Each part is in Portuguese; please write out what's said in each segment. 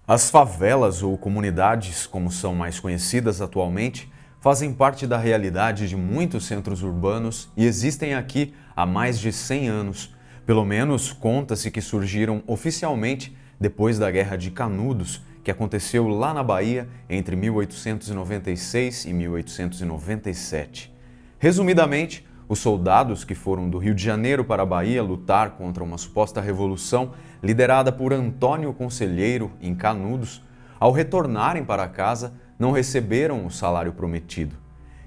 As favelas ou comunidades, como são mais conhecidas atualmente, fazem parte da realidade de muitos centros urbanos e existem aqui há mais de 100 anos. Pelo menos conta-se que surgiram oficialmente depois da Guerra de Canudos, que aconteceu lá na Bahia entre 1896 e 1897. Resumidamente, os soldados que foram do Rio de Janeiro para a Bahia lutar contra uma suposta revolução liderada por Antônio Conselheiro em Canudos, ao retornarem para casa, não receberam o salário prometido.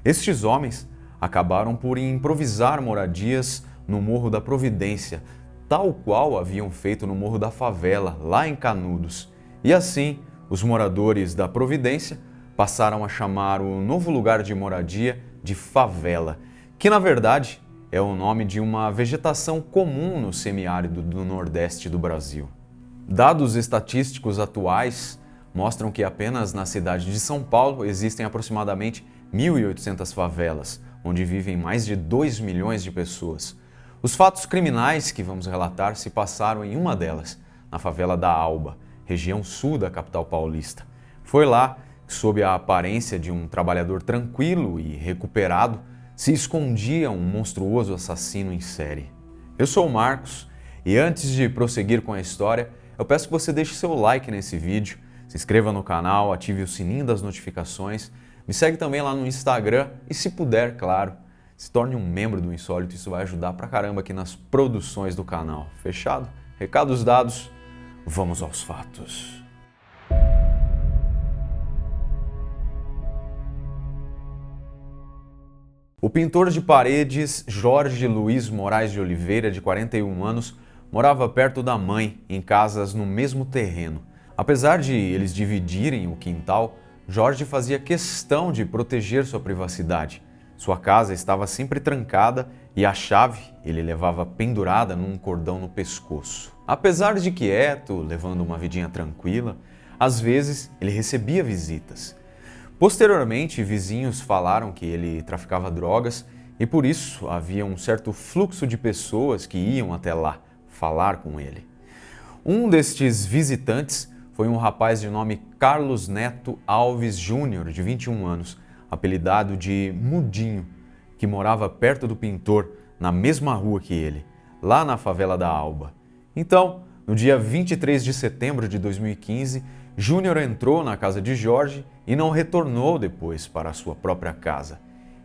Estes homens acabaram por improvisar moradias no Morro da Providência, tal qual haviam feito no Morro da Favela, lá em Canudos. E assim, os moradores da Providência passaram a chamar o novo lugar de moradia de favela, que na verdade é o nome de uma vegetação comum no semiárido do Nordeste do Brasil. Dados estatísticos atuais mostram que apenas na cidade de São Paulo existem aproximadamente 1.800 favelas, onde vivem mais de 2 milhões de pessoas. Os fatos criminais que vamos relatar se passaram em uma delas, na favela da Alba, região sul da capital paulista. Foi lá que, sob a aparência de um trabalhador tranquilo e recuperado, se escondia um monstruoso assassino em série. Eu sou o Marcos e antes de prosseguir com a história, eu peço que você deixe seu like nesse vídeo, se inscreva no canal, ative o sininho das notificações, me segue também lá no Instagram e, se puder, claro, se torne um membro do Insólito, isso vai ajudar pra caramba aqui nas produções do canal. Fechado? Recados dados, vamos aos fatos. O pintor de paredes Jorge Luiz Moraes de Oliveira, de 41 anos, morava perto da mãe, em casas no mesmo terreno. Apesar de eles dividirem o quintal, Jorge fazia questão de proteger sua privacidade. Sua casa estava sempre trancada e a chave ele levava pendurada num cordão no pescoço. Apesar de quieto, levando uma vidinha tranquila, às vezes ele recebia visitas. Posteriormente, vizinhos falaram que ele traficava drogas e por isso havia um certo fluxo de pessoas que iam até lá falar com ele. Um destes visitantes foi um rapaz de nome Carlos Neto Alves Júnior, de 21 anos, apelidado de Mudinho, que morava perto do pintor, na mesma rua que ele, lá na favela da Alba. Então, no dia 23 de setembro de 2015, Júnior entrou na casa de Jorge e não retornou depois para a sua própria casa.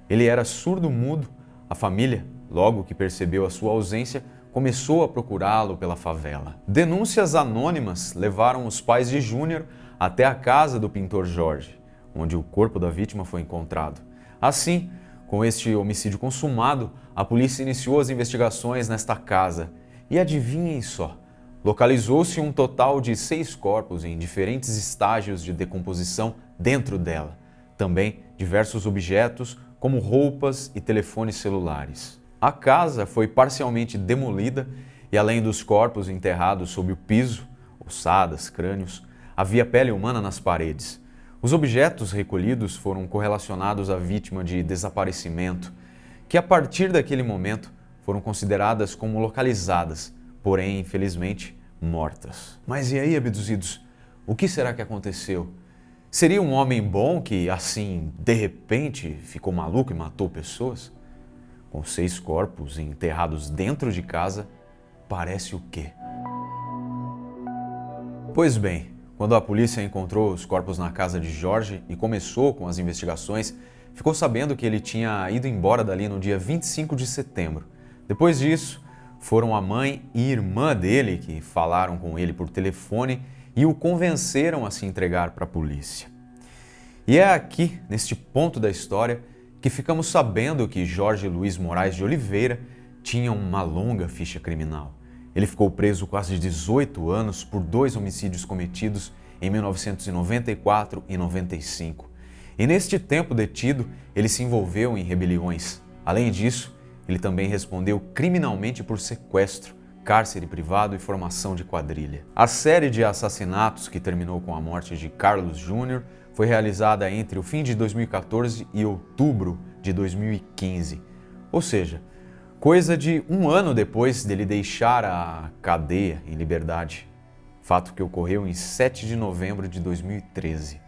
Ele era surdo-mudo. A família, logo que percebeu a sua ausência, começou a procurá-lo pela favela. Denúncias anônimas levaram os pais de Júnior até a casa do pintor Jorge, onde o corpo da vítima foi encontrado. Assim, com este homicídio consumado, a polícia iniciou as investigações nesta casa. E adivinhem só, localizou-se um total de 6 corpos em diferentes estágios de decomposição dentro dela. Também diversos objetos, como roupas e telefones celulares. A casa foi parcialmente demolida e, além dos corpos enterrados sob o piso, ossadas, crânios, havia pele humana nas paredes. Os objetos recolhidos foram correlacionados à vítima de desaparecimento, que a partir daquele momento foram consideradas como localizadas, porém, infelizmente, mortas. Mas e aí, abduzidos? O que será que aconteceu? Seria um homem bom que, assim, de repente, ficou maluco e matou pessoas? Com 6 corpos enterrados dentro de casa, parece o quê? Pois bem, quando a polícia encontrou os corpos na casa de Jorge e começou com as investigações, ficou sabendo que ele tinha ido embora dali no dia 25 de setembro. Depois disso, foram a mãe e irmã dele que falaram com ele por telefone e o convenceram a se entregar para a polícia. E é aqui, neste ponto da história, que ficamos sabendo que Jorge Luiz Moraes de Oliveira tinha uma longa ficha criminal. Ele ficou preso quase 18 anos por 2 homicídios cometidos em 1994 e 95. E neste tempo detido, ele se envolveu em rebeliões. Além disso, ele também respondeu criminalmente por sequestro, cárcere privado e formação de quadrilha. A série de assassinatos que terminou com a morte de Carlos Júnior foi realizada entre o fim de 2014 e outubro de 2015. Ou seja, coisa de 1 ano depois dele deixar a cadeia em liberdade. fato que ocorreu em 7 de novembro de 2013.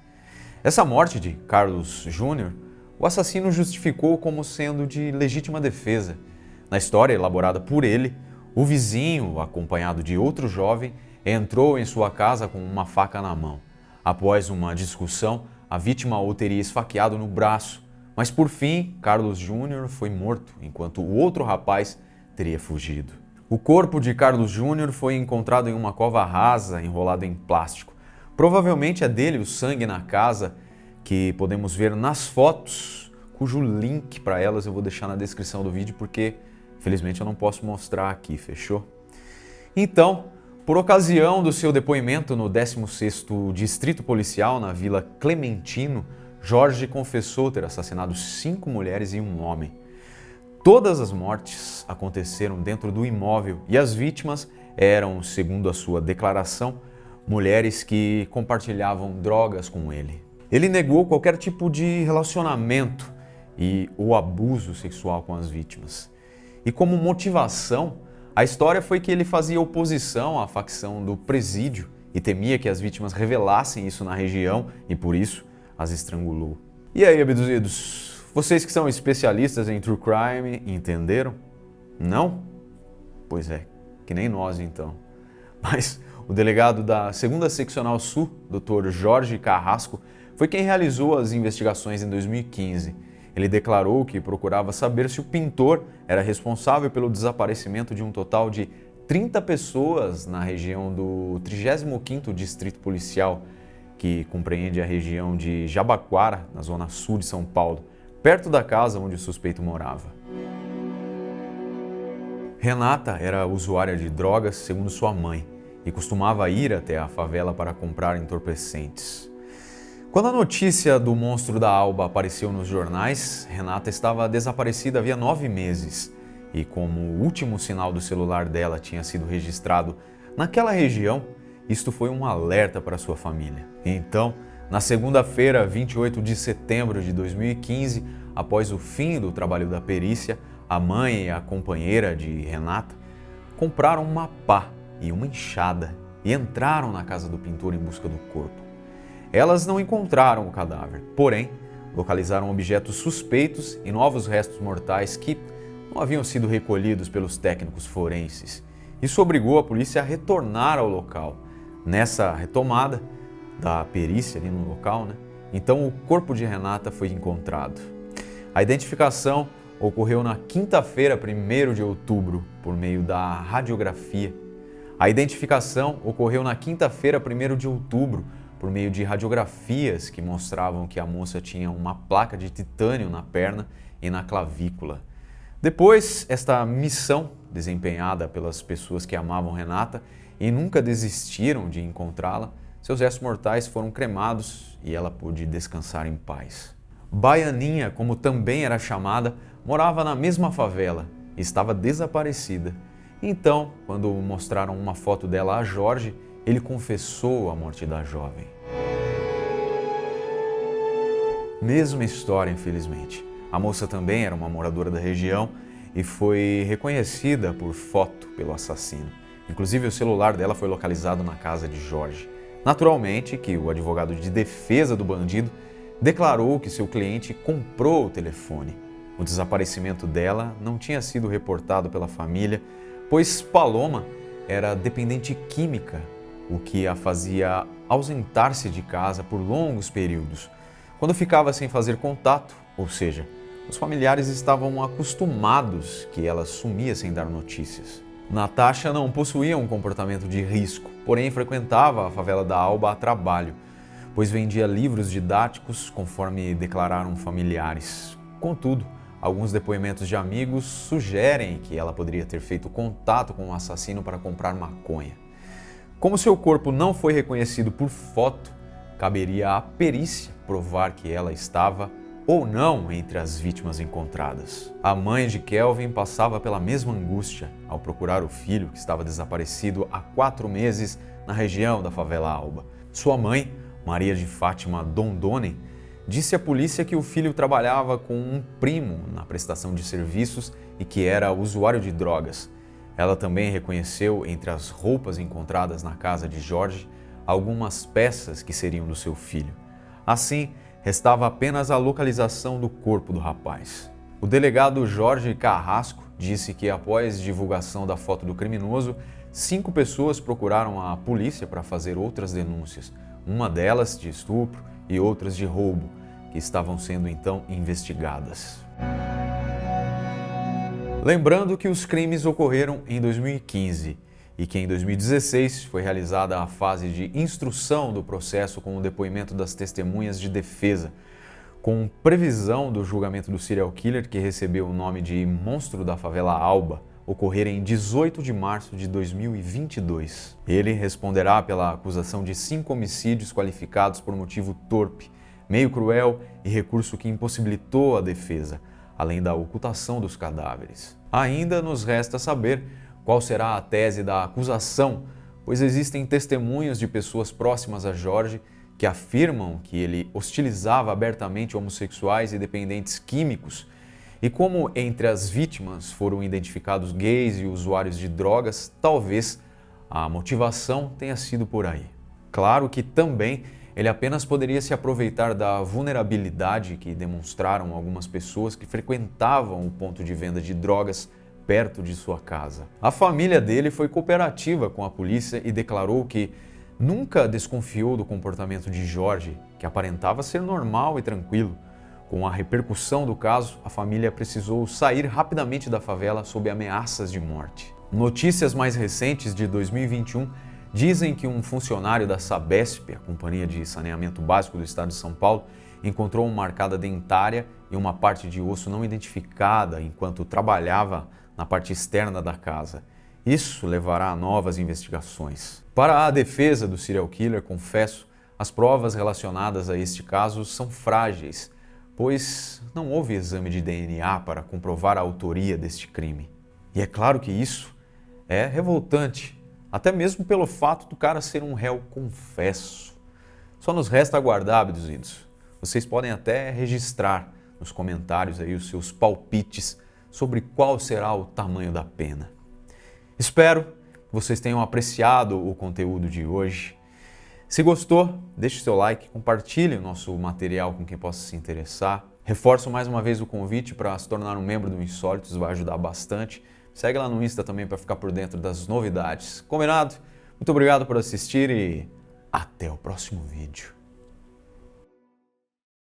Essa morte de Carlos Júnior, o assassino justificou como sendo de legítima defesa. Na história elaborada por ele, o vizinho, acompanhado de outro jovem, entrou em sua casa com uma faca na mão. Após uma discussão, a vítima o teria esfaqueado no braço, mas por fim, Carlos Júnior foi morto, enquanto o outro rapaz teria fugido. O corpo de Carlos Júnior foi encontrado em uma cova rasa, enrolado em plástico. Provavelmente é dele o sangue na casa, que podemos ver nas fotos, cujo link para elas eu vou deixar na descrição do vídeo, porque infelizmente eu não posso mostrar aqui, fechou? Então, por ocasião do seu depoimento no 16º Distrito Policial, na Vila Clementino, Jorge confessou ter assassinado 5 mulheres e um homem. Todas as mortes aconteceram dentro do imóvel e as vítimas eram, segundo a sua declaração, mulheres que compartilhavam drogas com ele. Ele negou qualquer tipo de relacionamento e o abuso sexual com as vítimas. E como motivação, a história foi que ele fazia oposição à facção do presídio e temia que as vítimas revelassem isso na região e por isso as estrangulou. E aí, abduzidos? Vocês que são especialistas em true crime, entenderam? Não? Pois é, que nem nós então. Mas o delegado da 2ª Seccional Sul, Dr. Jorge Carrasco, foi quem realizou as investigações em 2015. Ele declarou que procurava saber se o pintor era responsável pelo desaparecimento de um total de 30 pessoas na região do 35º Distrito Policial, que compreende a região de Jabaquara, na zona sul de São Paulo, perto da casa onde o suspeito morava. Renata era usuária de drogas, segundo sua mãe, e costumava ir até a favela para comprar entorpecentes. Quando a notícia do monstro da Alba apareceu nos jornais, Renata estava desaparecida havia 9 meses e como o último sinal do celular dela tinha sido registrado naquela região, isto foi um alerta para sua família. Então, na segunda-feira, 28 de setembro de 2015, após o fim do trabalho da perícia, a mãe e a companheira de Renata compraram uma pá e uma enxada e entraram na casa do pintor em busca do corpo. Elas não encontraram o cadáver, porém, localizaram objetos suspeitos e novos restos mortais que não haviam sido recolhidos pelos técnicos forenses. Isso obrigou a polícia a retornar ao local. Nessa retomada da perícia ali no local, então o corpo de Renata foi encontrado. A identificação ocorreu na quinta-feira, 1º de outubro, por meio da radiografia. A identificação ocorreu na quinta-feira, 1º de outubro, por meio de radiografias que mostravam que a moça tinha uma placa de titânio na perna e na clavícula. Depois, esta missão desempenhada pelas pessoas que amavam Renata e nunca desistiram de encontrá-la, seus restos mortais foram cremados e ela pôde descansar em paz. Baianinha, como também era chamada, morava na mesma favela e estava desaparecida. Então, quando mostraram uma foto dela a Jorge, ele confessou a morte da jovem. Mesma história, infelizmente. A moça também era uma moradora da região e foi reconhecida por foto pelo assassino. Inclusive, o celular dela foi localizado na casa de Jorge. Naturalmente que o advogado de defesa do bandido declarou que seu cliente comprou o telefone. O desaparecimento dela não tinha sido reportado pela família, pois Paloma era dependente química, o que a fazia ausentar-se de casa por longos períodos. Quando ficava sem fazer contato, ou seja, os familiares estavam acostumados que ela sumia sem dar notícias. Natasha não possuía um comportamento de risco, porém frequentava a favela da Alba a trabalho, pois vendia livros didáticos, conforme declararam familiares. Contudo, alguns depoimentos de amigos sugerem que ela poderia ter feito contato com o assassino para comprar maconha. Como seu corpo não foi reconhecido por foto, caberia à perícia provar que ela estava ou não entre as vítimas encontradas. A mãe de Kelvin passava pela mesma angústia ao procurar o filho que estava desaparecido há 4 meses na região da favela Alba. Sua mãe, Maria de Fátima Dondoni, disse à polícia que o filho trabalhava com um primo na prestação de serviços e que era usuário de drogas. Ela também reconheceu entre as roupas encontradas na casa de Jorge algumas peças que seriam do seu filho. Assim, restava apenas a localização do corpo do rapaz. O delegado Jorge Carrasco disse que, após divulgação da foto do criminoso, 5 pessoas procuraram a polícia para fazer outras denúncias, uma delas de estupro e outras de roubo, que estavam sendo então investigadas. Lembrando que os crimes ocorreram em 2015 e que em 2016 foi realizada a fase de instrução do processo com o depoimento das testemunhas de defesa, com previsão do julgamento do serial killer, que recebeu o nome de Monstro da Favela Alba, ocorrer em 18 de março de 2022. Ele responderá pela acusação de 5 homicídios qualificados por motivo torpe, meio cruel e recurso que impossibilitou a defesa, além da ocultação dos cadáveres. Ainda nos resta saber qual será a tese da acusação, pois existem testemunhos de pessoas próximas a Jorge que afirmam que ele hostilizava abertamente homossexuais e dependentes químicos, e como entre as vítimas foram identificados gays e usuários de drogas, talvez a motivação tenha sido por aí. Claro que também ele apenas poderia se aproveitar da vulnerabilidade que demonstraram algumas pessoas que frequentavam o ponto de venda de drogas perto de sua casa. A família dele foi cooperativa com a polícia e declarou que nunca desconfiou do comportamento de Jorge, que aparentava ser normal e tranquilo. Com a repercussão do caso, a família precisou sair rapidamente da favela sob ameaças de morte. Notícias mais recentes de 2021 dizem que um funcionário da Sabesp, a Companhia de Saneamento Básico do Estado de São Paulo, encontrou uma marcada dentária e uma parte de osso não identificada enquanto trabalhava na parte externa da casa. Isso levará a novas investigações. Para a defesa do serial killer, confesso, as provas relacionadas a este caso são frágeis, pois não houve exame de DNA para comprovar a autoria deste crime. E é claro que isso é revoltante, até mesmo pelo fato do cara ser um réu confesso. Só nos resta aguardar, abduzidos. Vocês podem até registrar nos comentários aí os seus palpites sobre qual será o tamanho da pena. Espero que vocês tenham apreciado o conteúdo de hoje. Se gostou, deixe seu like, compartilhe o nosso material com quem possa se interessar. Reforço mais uma vez o convite para se tornar um membro do Insólitos, vai ajudar bastante. Segue lá no Insta também para ficar por dentro das novidades. Combinado? Muito obrigado por assistir e até o próximo vídeo.